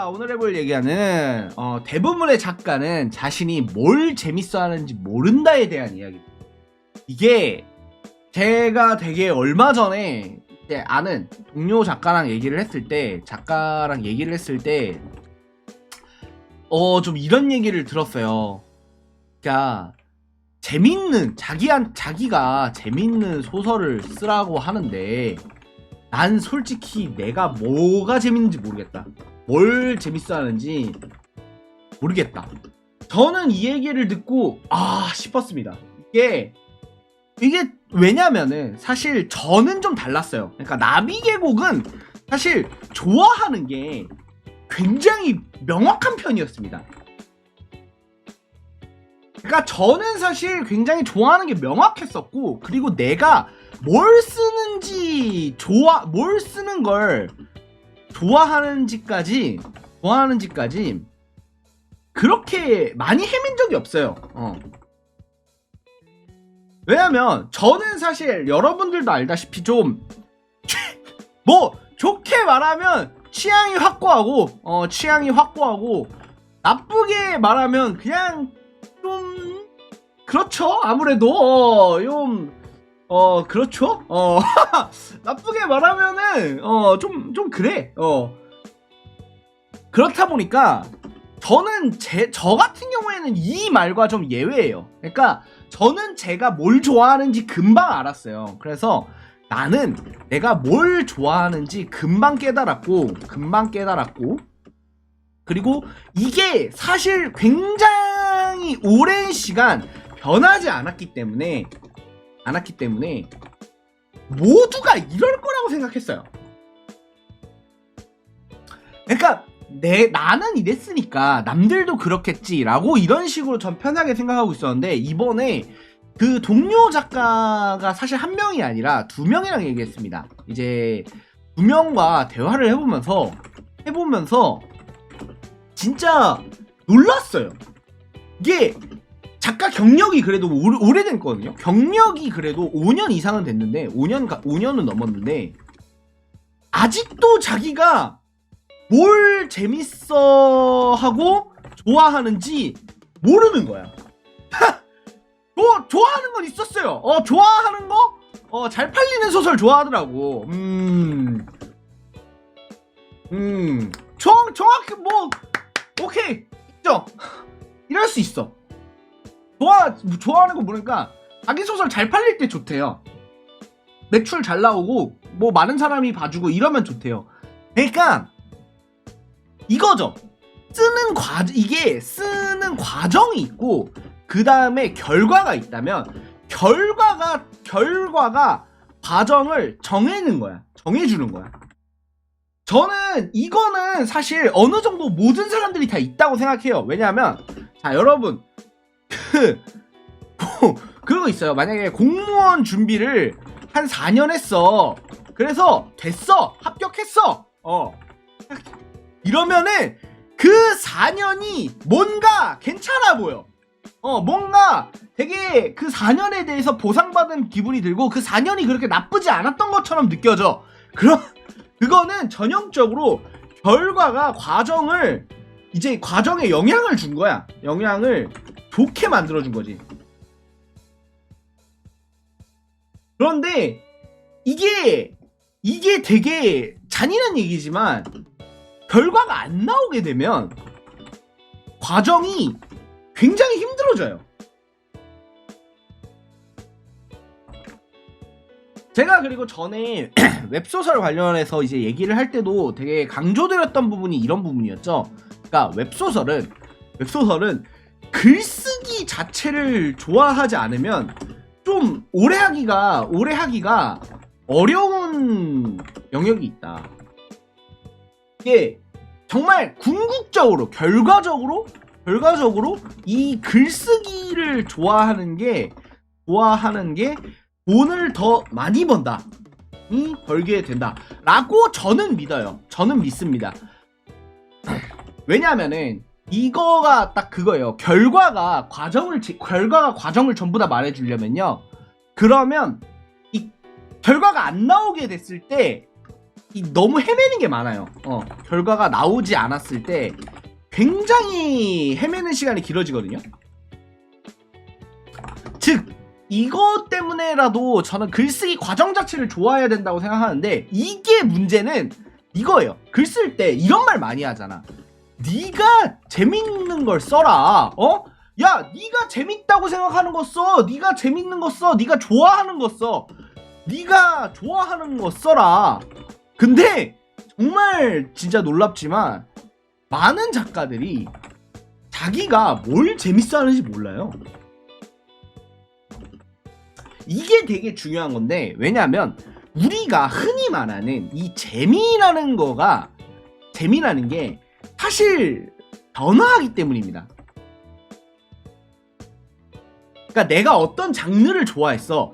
자, 오늘 해볼 얘기는 대부분의 작가는 자신이 뭘 재밌어 하는지 모른다에 대한 이야기. 이게 제가 되게 얼마 전에 이제 아는 동료 작가랑 얘기를 했을 때 좀 이런 얘기를 들었어요. 그러니까 자기가 재밌는 소설을 쓰라고 하는데 난 솔직히 내가 뭐가 재밌는지 모르겠다. 뭘 재밌어 하는지 모르겠다. 저는 이 얘기를 듣고 싶었습니다. 이게 왜냐면은 사실 저는 좀 달랐어요. 그러니까 나비계곡은 사실 좋아하는 게 굉장히 명확한 편이었습니다. 그러니까 저는 사실 굉장히 좋아하는 게 명확했었고, 그리고 내가 뭘 쓰는 걸 좋아하는지까지 그렇게 많이 헤맨 적이 없어요. 왜냐면 저는 사실 여러분들도 알다시피 좀 뭐 좋게 말하면 취향이 확고하고 나쁘게 말하면 그냥 좀 그렇죠. 아무래도 그렇죠. 나쁘게 말하면은 좀 그래. 그렇다 보니까 저는 저 같은 경우에는 이 말과 좀 예외예요. 그러니까 저는 제가 뭘 좋아하는지 금방 알았어요. 그래서 나는 내가 뭘 좋아하는지 금방 깨달았고, 그리고 이게 사실 굉장히 오랜 시간 변하지 않았기 때문에 모두가 이럴 거라고 생각했어요. 그러니까 나는 이랬으니까 남들도 그렇겠지라고 이런 식으로 전 편하게 생각하고 있었는데, 이번에 그 동료 작가가 사실 한 명이 아니라 두 명이랑 얘기했습니다. 이제 두 명과 대화를 해보면서 진짜 놀랐어요. 이게 작가 경력이 그래도 오래됐거든요. 경력이 그래도 5년 이상은 됐는데 5년은 넘었는데 아직도 자기가 뭘 재밌어 하고 좋아하는지 모르는 거야. 뭐 좋아하는 건 있었어요. 좋아하는 거 잘 팔리는 소설 좋아하더라고. 정확히 뭐 오케이 인정. 이럴 수 있어. 좋아하는 거 모르니까 자기 소설 잘 팔릴 때 좋대요. 매출 잘 나오고 뭐 많은 사람이 봐주고 이러면 좋대요. 그러니까 이거죠. 이게 쓰는 과정이 있고 그 다음에 결과가 있다면 결과가 과정을 정해주는 거야. 저는 이거는 사실 어느 정도 모든 사람들이 다 있다고 생각해요. 왜냐하면 자 여러분 그거 있어요. 만약에 공무원 준비를 한 4년 했어. 그래서 됐어. 합격했어. 이러면은 그 4년이 뭔가 괜찮아 보여. 뭔가 되게 그 4년에 대해서 보상받은 기분이 들고 그 4년이 그렇게 나쁘지 않았던 것처럼 느껴져. 그거는 전형적으로 과정에 영향을 준 거야. 영향을 좋게 만들어준 거지. 그런데 이게 되게 잔인한 얘기지만 결과가 안 나오게 되면 과정이 굉장히 힘들어져요. 제가 그리고 전에 웹소설 관련해서 이제 얘기를 할 때도 되게 강조드렸던 부분이 이런 부분이었죠. 그러니까 웹소설은 글쓰기 자체를 좋아하지 않으면 좀 오래 하기가 어려운 영역이 있다. 이게 정말 궁극적으로 결과적으로 이 글쓰기를 좋아하는 게 돈을 더 많이 벌게 된다라고 저는 믿어요. 저는 믿습니다. 왜냐하면은 이거가 딱 그거예요. 결과가 과정을 전부 다 말해주려면요. 그러면 이 결과가 안 나오게 됐을 때 너무 헤매는 게 많아요. 결과가 나오지 않았을 때 굉장히 헤매는 시간이 길어지거든요. 즉 이것 때문에라도 저는 글쓰기 과정 자체를 좋아해야 된다고 생각하는데, 이게 문제는 이거예요. 글 쓸 때 이런 말 많이 하잖아. 네가 재밌는 걸 써라. 야, 네가 재밌다고 생각하는 거 써. 네가 재밌는 거 써. 네가 좋아하는 거 써. 네가 좋아하는 거 써라. 근데 정말 진짜 놀랍지만 많은 작가들이 자기가 뭘 재밌어 하는지 몰라요. 이게 되게 중요한 건데, 왜냐면 우리가 흔히 말하는 이 재미라는 게 사실 변화하기 때문입니다. 그러니까 내가 어떤 장르를 좋아했어.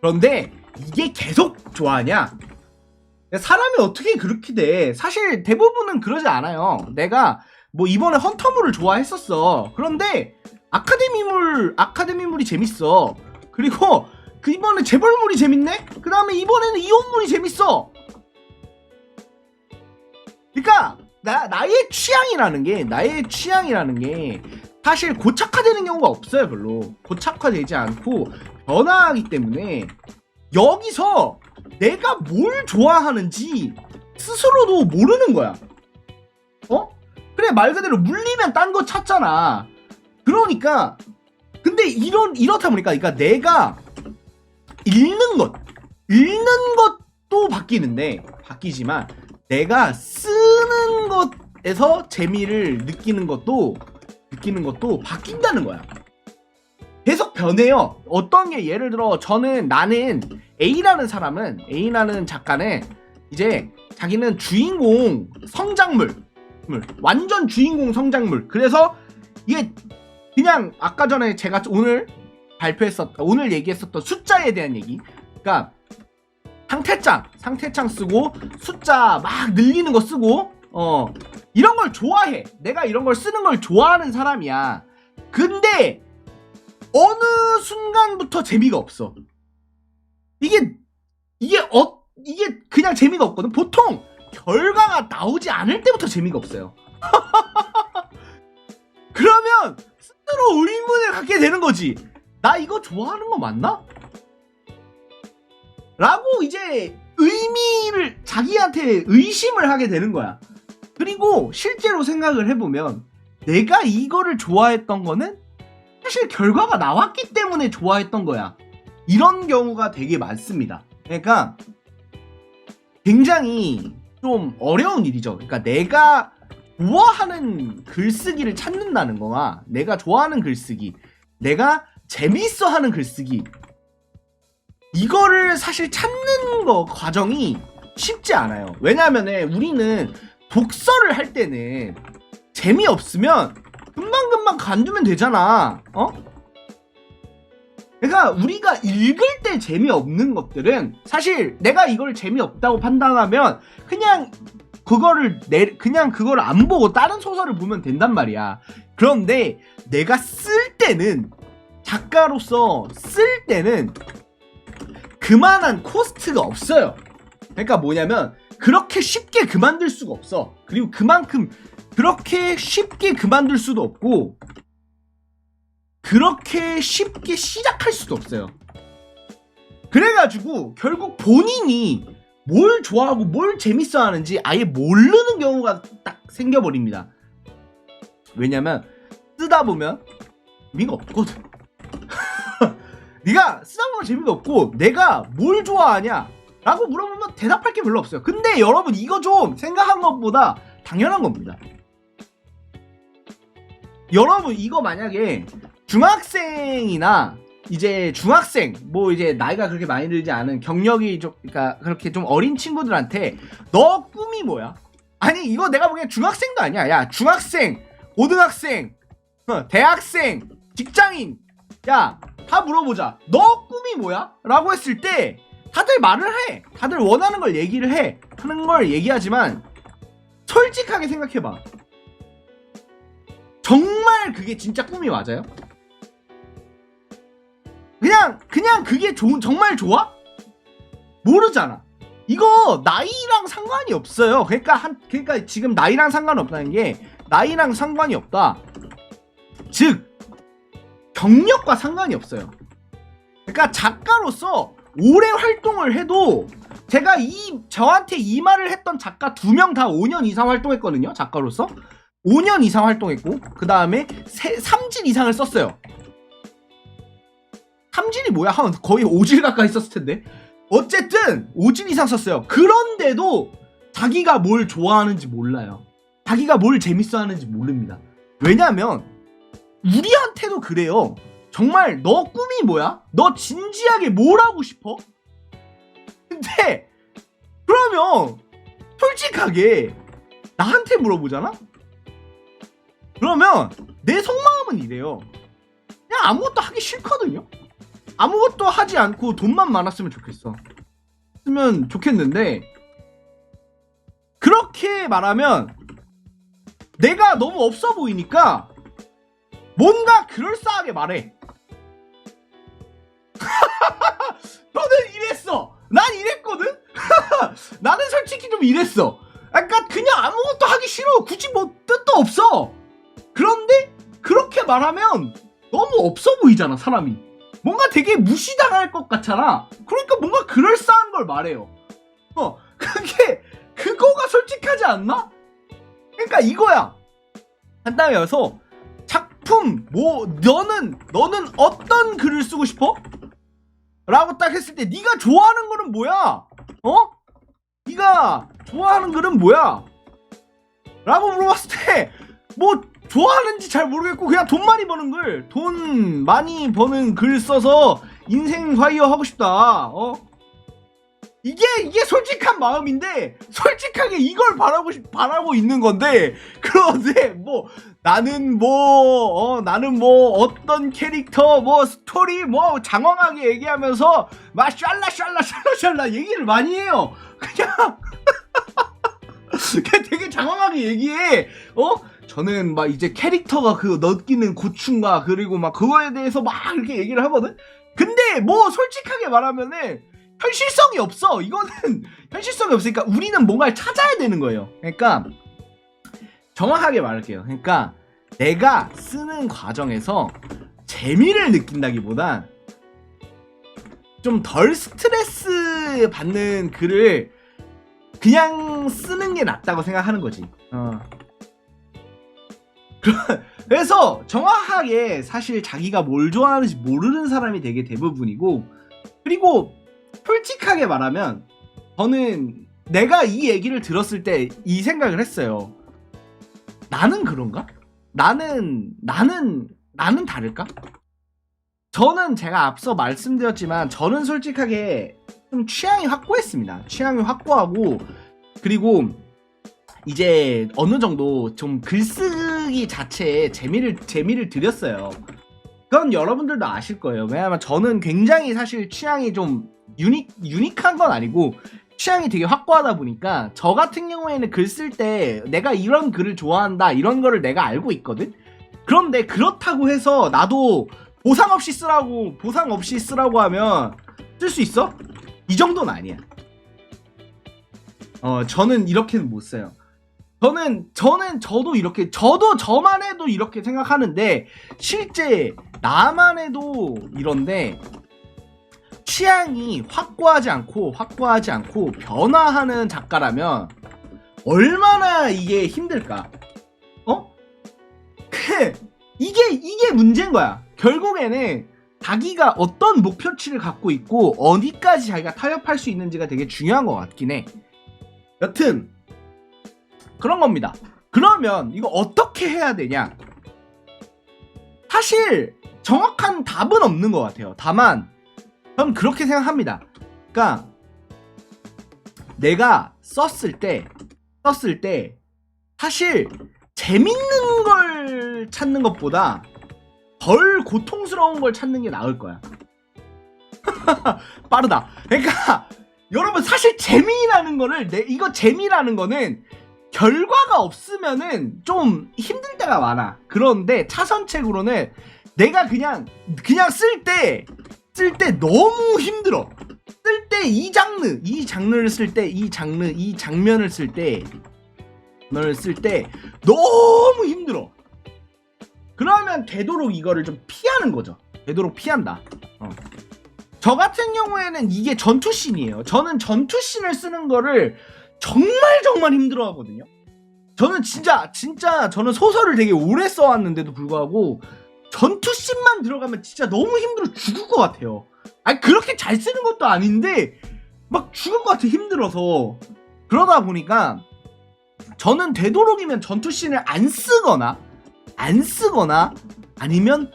그런데 이게 계속 좋아하냐? 사람이 어떻게 그렇게 돼? 사실 대부분은 그러지 않아요. 내가 뭐 이번에 헌터물을 좋아했었어. 그런데 아카데미물이 재밌어. 그리고 이번에 재벌물이 재밌네? 그 다음에 이번에는 이혼물이 재밌어. 그러니까 나의 취향이라는 게 사실 고착화되는 경우가 없어요. 별로 고착화되지 않고 변화하기 때문에 여기서 내가 뭘 좋아하는지 스스로도 모르는 거야. 그래, 말 그대로 물리면 딴 거 찾잖아. 그러니까 근데 이렇다 보니까, 그러니까 내가 읽는 것도 바뀌지만 내가 쓰는 것에서 재미를 느끼는 것도 바뀐다는 거야. 계속 변해요. 어떤 게, 예를 들어 나는 A라는 작가는 이제 자기는 주인공 성장물, 완전 주인공 성장물. 그래서 이게 그냥 아까 전에 제가 오늘 얘기했었던 숫자에 대한 얘기. 그러니까 상태창 쓰고 숫자 막 늘리는 거 쓰고 이런 걸 좋아해. 내가 이런 걸 쓰는 걸 좋아하는 사람이야. 근데 어느 순간부터 재미가 없어. 이게 그냥 재미가 없거든. 보통 결과가 나오지 않을 때부터 재미가 없어요. 그러면 스스로 의문을 갖게 되는 거지. 나 이거 좋아하는 거 맞나? 라고 이제 자기한테 의심을 하게 되는 거야. 그리고 실제로 생각을 해보면 내가 이거를 좋아했던 거는 사실 결과가 나왔기 때문에 좋아했던 거야. 이런 경우가 되게 많습니다. 그러니까 굉장히 좀 어려운 일이죠. 그러니까 내가 좋아하는 글쓰기를 찾는다는 거와 내가 좋아하는 글쓰기, 내가 재밌어 하는 글쓰기, 이거를 사실 찾는 과정이 쉽지 않아요. 왜냐하면 우리는 독서를 할 때는 재미없으면 금방금방 간두면 되잖아. 그러니까 우리가 읽을 때 재미없는 것들은 사실 내가 이걸 재미없다고 판단하면 그냥 그거를 안 보고 다른 소설을 보면 된단 말이야. 그런데 내가 작가로서 쓸 때는 그만한 코스트가 없어요. 그러니까 뭐냐면 그렇게 쉽게 그만둘 수가 없어. 그리고 그만큼 그렇게 쉽게 그만둘 수도 없고 그렇게 쉽게 시작할 수도 없어요. 그래가지고 결국 본인이 뭘 좋아하고 뭘 재밌어 하는지 아예 모르는 경우가 딱 생겨버립니다. 왜냐면 쓰다 보면 재미가 없거든. 네가 쓰다 보면 재미가 없고 내가 뭘 좋아하냐 라고 물어보면 대답할 게 별로 없어요. 근데 여러분, 이거 좀 생각한 것보다 당연한 겁니다. 여러분, 이거 만약에 중학생이나 이제 뭐 이제 나이가 그렇게 많이 들지 않은 경력이 좀, 그러니까 그렇게 좀 어린 친구들한테 너 꿈이 뭐야? 아니, 이거 내가 보기엔 중학생도 아니야. 야, 중학생, 고등학생, 대학생, 직장인, 야, 다 물어보자. 너 꿈이 뭐야? 라고 했을 때 다들 말을 해. 다들 원하는 걸 얘기를 해. 하는 걸 얘기하지만 솔직하게 생각해봐. 정말 그게 진짜 꿈이 맞아요? 그냥 그게 정말 좋아? 모르잖아. 이거 나이랑 상관이 없어요. 그러니까 지금 나이랑 상관없다는 게 나이랑 상관이 없다. 즉 경력과 상관이 없어요. 그러니까 작가로서 오래 활동을 해도 제가 저한테 이 말을 했던 작가 2명 다 5년 이상 활동했거든요. 작가로서 5년 이상 활동했고 그 다음에 3질 이상을 썼어요. 3질이 뭐야? 한 거의 5질 가까이 썼을 텐데 어쨌든 5질 이상 썼어요. 그런데도 자기가 뭘 좋아하는지 몰라요. 자기가 뭘 재밌어 하는지 모릅니다. 왜냐면 우리한테도 그래요. 정말 너 꿈이 뭐야? 너 진지하게 뭘 하고 싶어? 근데 그러면 솔직하게 나한테 물어보잖아? 그러면 내 속마음은 이래요. 그냥 아무것도 하기 싫거든요. 아무것도 하지 않고 돈만 많았으면 좋겠어. 쓰면 좋겠는데 그렇게 말하면 내가 너무 없어 보이니까 뭔가 그럴싸하게 말해. 너는 이랬어. 난 이랬거든. 나는 솔직히 좀 이랬어. 약간 그냥 아무것도 하기 싫어. 굳이 뭐 뜻도 없어. 그런데 그렇게 말하면 너무 없어 보이잖아, 사람이. 뭔가 되게 무시당할 것 같잖아. 그러니까 뭔가 그럴싸한 걸 말해요. 그거가 솔직하지 않나? 그러니까 이거야. 간단히 해서 작품 너는 어떤 글을 쓰고 싶어? 라고 딱 했을 때 네가 좋아하는 거는 뭐야? 네가 좋아하는 글은 뭐야? 라고 물어봤을 때 뭐 좋아하는지 잘 모르겠고 그냥 돈 많이 버는 글, 돈 많이 버는 글 써서 인생 화이어 하고 싶다. 이게 솔직한 마음인데 솔직하게 이걸 바라고 있는 건데 그런데 나는 어떤 캐릭터 스토리 장황하게 얘기하면서 막 샬라 얘기를 많이 해요. 그냥 되게 장황하게 얘기해. 저는 막 이제 캐릭터가 그 느끼는 고충과 그리고 막 그거에 대해서 막 이렇게 얘기를 하거든. 근데 솔직하게 말하면은 현실성이 없어. 이거는 현실성이 없으니까 우리는 뭔가를 찾아야 되는 거예요. 그러니까 정확하게 말할게요. 그러니까 내가 쓰는 과정에서 재미를 느낀다기보다 좀 덜 스트레스 받는 글을 그냥 쓰는 게 낫다고 생각하는 거지. 그래서 정확하게 사실 자기가 뭘 좋아하는지 모르는 사람이 되게 대부분이고, 그리고 솔직하게 말하면 저는 내가 이 얘기를 들었을 때 이 생각을 했어요. 나는 그런가? 나는 다를까? 저는 제가 앞서 말씀드렸지만 저는 솔직하게 좀 취향이 확고했습니다. 취향이 확고하고, 그리고 이제 어느 정도 좀 글쓰기 자체에 재미를 들였어요. 그건 여러분들도 아실 거예요. 왜냐면 저는 굉장히 사실 취향이 좀 유니크한 건 아니고 취향이 되게 확고하다 보니까 저 같은 경우에는 글 쓸 때 내가 이런 글을 좋아한다 이런 거를 내가 알고 있거든. 그런데 그렇다고 해서 나도 보상 없이 쓰라고 하면 쓸 수 있어? 이 정도는 아니야. 저는 이렇게는 못 써요. 저도 저만 해도 이렇게 생각하는데 실제 나만 해도 이런데, 취향이 확고하지 않고 변화하는 작가라면 얼마나 이게 힘들까? 이게 문제인 거야. 결국에는 자기가 어떤 목표치를 갖고 있고 어디까지 자기가 타협할 수 있는지가 되게 중요한 것 같긴 해. 여튼 그런 겁니다. 그러면 이거 어떻게 해야 되냐? 사실 정확한 답은 없는 것 같아요. 다만 저는 그렇게 생각합니다. 그러니까 내가 썼을 때 사실 재밌는 걸 찾는 것보다 덜 고통스러운 걸 찾는 게 나을 거야. 빠르다. 그러니까 여러분 사실 재미라는 거는 결과가 없으면은 좀 힘든 때가 많아. 그런데 차선책으로는 내가 그냥 쓸 때 너무 힘들어. 쓸 때 이 장르를 쓸 때 이 장면을 쓸 때 너무 힘들어. 그러면 되도록 이거를 좀 피하는 거죠. 되도록 피한다. 저 같은 경우에는 이게 전투씬이에요. 저는 전투씬을 쓰는 거를 정말 힘들어 하거든요. 저는 진짜 저는 소설을 되게 오래 써왔는데도 불구하고 전투씬만 들어가면 진짜 너무 힘들어 죽을 것 같아요. 아니 그렇게 잘 쓰는 것도 아닌데 막 죽을 것 같아, 힘들어서. 그러다 보니까 저는 되도록이면 전투씬을 안 쓰거나 아니면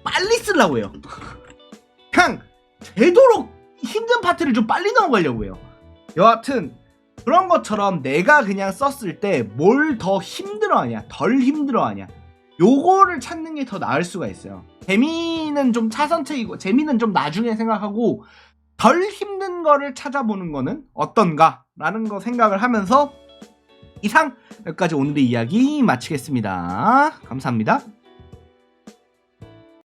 빨리 쓰려고 해요. 그냥 되도록 힘든 파트를 좀 빨리 넘어가려고 해요. 여하튼 그런 것처럼 내가 그냥 썼을 때 뭘 더 힘들어하냐 덜 힘들어하냐 요거를 찾는 게 더 나을 수가 있어요. 재미는 좀 차선책이고 재미는 좀 나중에 생각하고 덜 힘든 거를 찾아보는 거는 어떤가 라는 거 생각을 하면서 이상 여기까지 오늘의 이야기 마치겠습니다. 감사합니다.